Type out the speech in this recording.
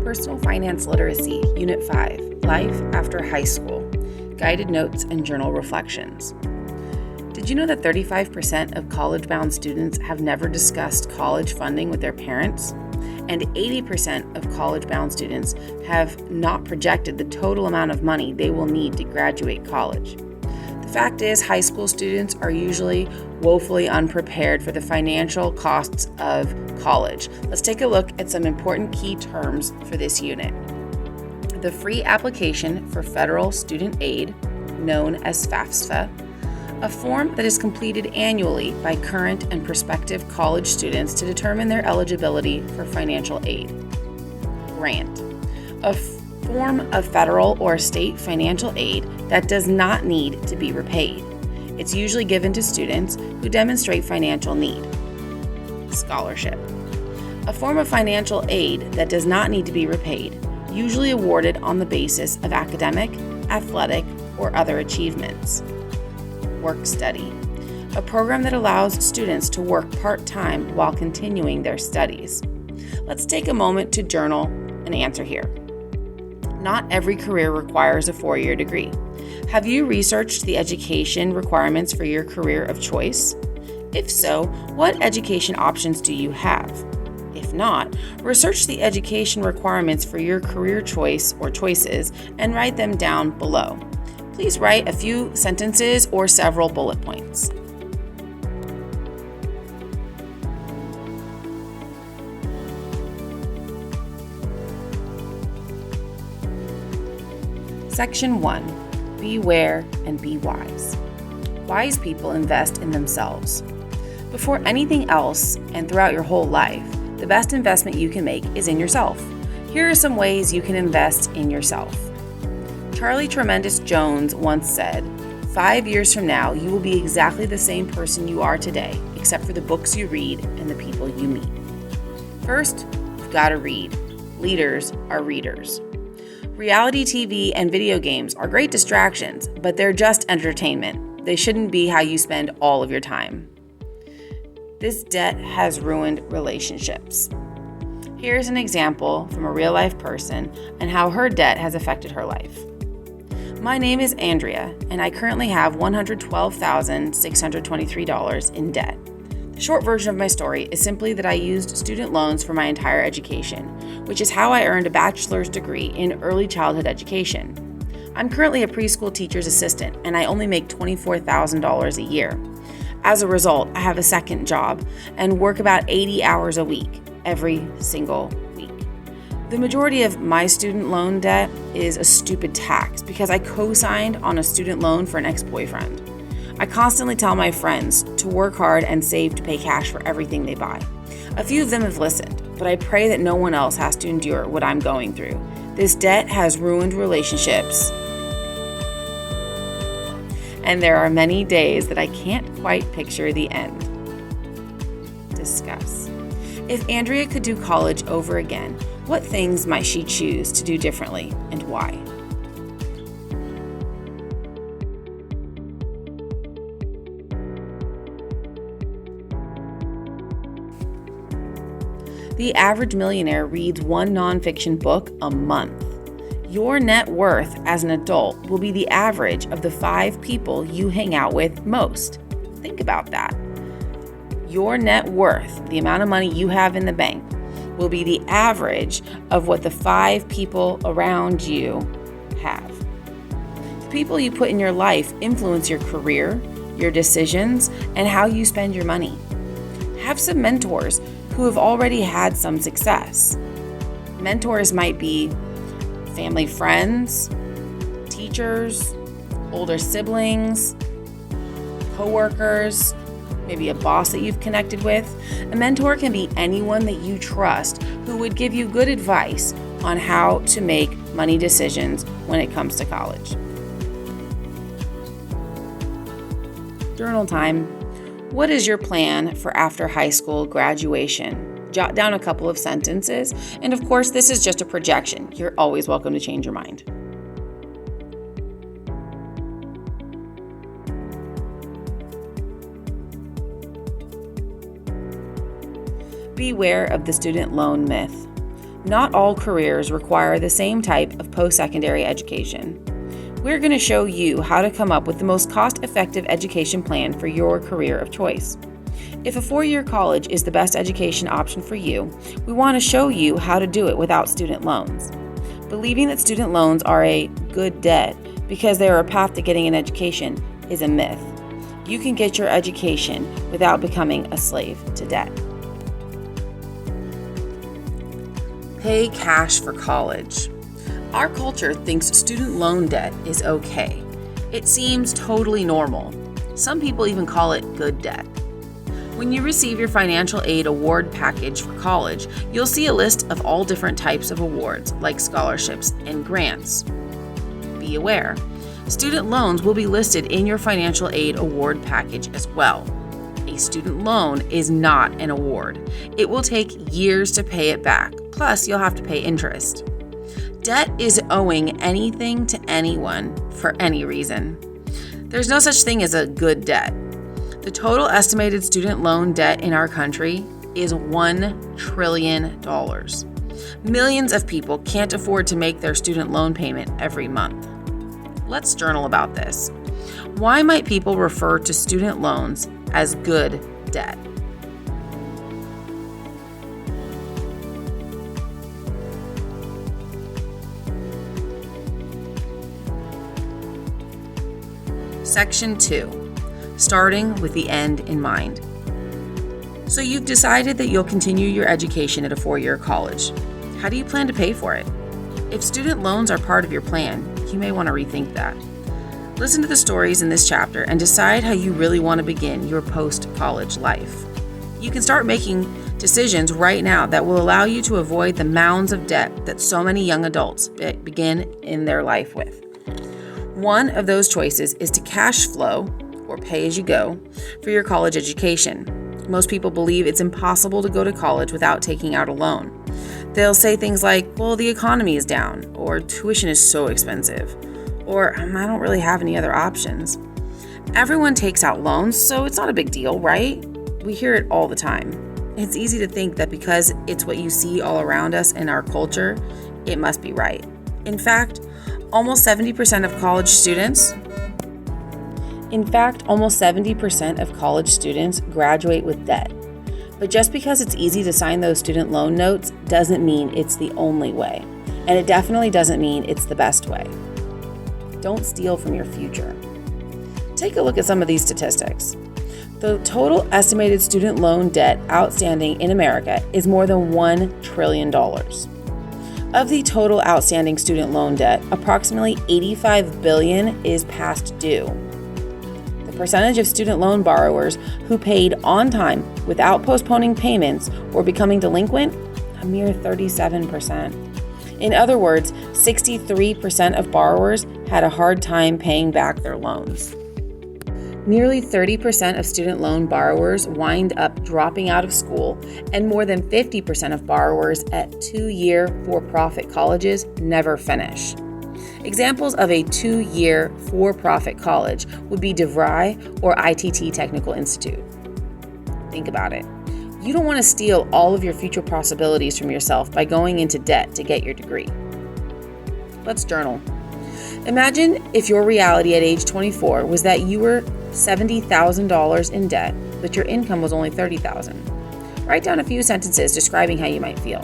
Personal Finance Literacy, Unit 5, Life After High School, Guided Notes and Journal Reflections. Did you know that 35% of college-bound students have never discussed college funding with their parents? And 80% of college-bound students have not projected the total amount of money they will need to graduate college. The fact is, high school students are usually woefully unprepared for the financial costs of college. Let's take a look at some important key terms for this unit. The free application for federal student aid, known as FAFSA, a form that is completed annually by current and prospective college students to determine their eligibility for financial aid. Grant, a form of federal or state financial aid that does not need to be repaid. It's usually given to students who demonstrate financial need. Scholarship, a form of financial aid that does not need to be repaid, usually awarded on the basis of academic, athletic, or other achievements. Work study, a program that allows students to work part-time while continuing their studies. Let's take a moment to journal an answer here. Not every career requires a 4-year degree. Have you researched the education requirements for your career of choice? If so, what education options do you have? If not, research the education requirements for your career choice or choices and write them down below. Please write a few sentences or several bullet points. Section 1. Beware and be wise. Wise people invest in themselves. Before anything else and throughout your whole life, the best investment you can make is in yourself. Here are some ways you can invest in yourself. Charlie Tremendous Jones once said, 5 years from now, you will be exactly the same person you are today, except for the books you read and the people you meet. First, you've got to read. Leaders are readers. Reality TV and video games are great distractions, but they're just entertainment. They shouldn't be how you spend all of your time. This debt has ruined relationships. Here's an example from a real-life person and how her debt has affected her life. My name is Andrea, and I currently have $112,623 in debt. The short version of my story is simply that I used student loans for my entire education, which is how I earned a bachelor's degree in early childhood education. I'm currently a preschool teacher's assistant, and I only make $24,000 a year. As a result, I have a second job and work about 80 hours a week, every single week. The majority of my student loan debt is a stupid tax because I co-signed on a student loan for an ex-boyfriend. I constantly tell my friends to work hard and save to pay cash for everything they buy. A few of them have listened, but I pray that no one else has to endure what I'm going through. This debt has ruined relationships, and there are many days that I can't quite picture the end. Discuss. If Andrea could do college over again, what things might she choose to do differently and why? The average millionaire reads one nonfiction book a month. Your net worth as an adult will be the average of the 5 people you hang out with most. Think about that. Your net worth, the amount of money you have in the bank, will be the average of what the 5 people around you have. The people you put in your life influence your career, your decisions, and how you spend your money. Have some mentors who have already had some success. Mentors might be family friends, teachers, older siblings, coworkers, maybe a boss that you've connected with. A mentor can be anyone that you trust who would give you good advice on how to make money decisions when it comes to college. Journal time. What is your plan for after high school graduation? Jot down a couple of sentences, and of course, this is just a projection. You're always welcome to change your mind. Beware of the student loan myth. Not all careers require the same type of post-secondary education. We're going to show you how to come up with the most cost-effective education plan for your career of choice. If a 4-year college is the best education option for you, we want to show you how to do it without student loans. Believing that student loans are a good debt because they are a path to getting an education is a myth. You can get your education without becoming a slave to debt. Pay cash for college. Our culture thinks student loan debt is okay. It seems totally normal. Some people even call it good debt. When you receive your financial aid award package for college, you'll see a list of all different types of awards, like scholarships and grants. Be aware, student loans will be listed in your financial aid award package as well. A student loan is not an award. It will take years to pay it back, plus you'll have to pay interest. Debt is owing anything to anyone for any reason. There's no such thing as a good debt. The total estimated student loan debt in our country is $1 trillion. Millions of people can't afford to make their student loan payment every month. Let's journal about this. Why might people refer to student loans as good debt? Section 2. Starting with the end in mind. So you've decided that you'll continue your education at a 4-year college. How do you plan to pay for it? If student loans are part of your plan, you may want to rethink that. Listen to the stories in this chapter and decide how you really want to begin your post-college life. You can start making decisions right now that will allow you to avoid the mounds of debt that so many young adults begin in their life with. One of those choices is to cash flow, or pay as you go, for your college education. Most people believe it's impossible to go to college without taking out a loan. They'll say things like, well, the economy is down, or tuition is so expensive, or I don't really have any other options. Everyone takes out loans, so it's not a big deal, right? We hear it all the time. It's easy to think that because it's what you see all around us in our culture, it must be right. In fact, almost 70% of college students graduate with debt. But just because it's easy to sign those student loan notes doesn't mean it's the only way. And it definitely doesn't mean it's the best way. Don't steal from your future. Take a look at some of these statistics. The total estimated student loan debt outstanding in America is more than $1 trillion. Of the total outstanding student loan debt, approximately $85 billion is past due. The percentage of student loan borrowers who paid on time without postponing payments or becoming delinquent, a mere 37%. In other words, 63% of borrowers had a hard time paying back their loans. Nearly 30% of student loan borrowers wind up dropping out of school, and more than 50% of borrowers at 2-year for-profit colleges never finish. Examples of a 2-year for-profit college would be DeVry or ITT Technical Institute. Think about it. You don't want to steal all of your future possibilities from yourself by going into debt to get your degree. Let's journal. Imagine if your reality at age 24 was that you were $70,000 in debt, but your income was only $30,000. Write down a few sentences describing how you might feel.